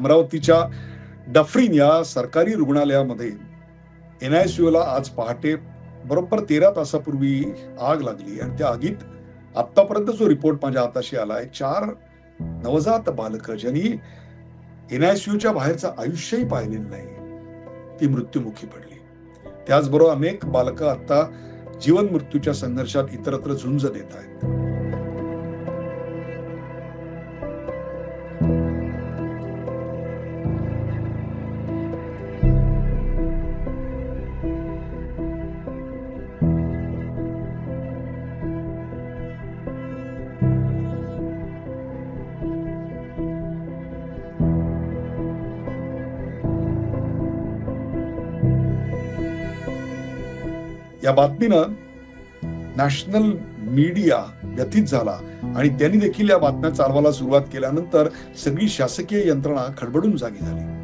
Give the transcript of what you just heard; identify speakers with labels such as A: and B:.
A: अमरावतीच्या डफरीन या सरकारी रुग्णालयामध्ये NICU आज पहाटे बरोबर 13 तासापूर्वी आग लागली आणि त्या आगीत आतापर्यंत जो रिपोर्ट माझ्या हाताशी आलाय 4 नवजात बालकं ज्यांनी NICUच्या बाहेरचं आयुष्यही पाहिलेलं नाही ती मृत्युमुखी पडली. त्याचबरोबर अनेक बालकं आता जीवन मृत्यूच्या संघर्षात इतरत्र झुंज देत आहेत. या बातमीनं नॅशनल मीडिया व्यथित झाला आणि त्यांनी देखील या बातम्या चालवायला सुरुवात केल्यानंतर सगळी शासकीय यंत्रणा खडबडून जागी झाली.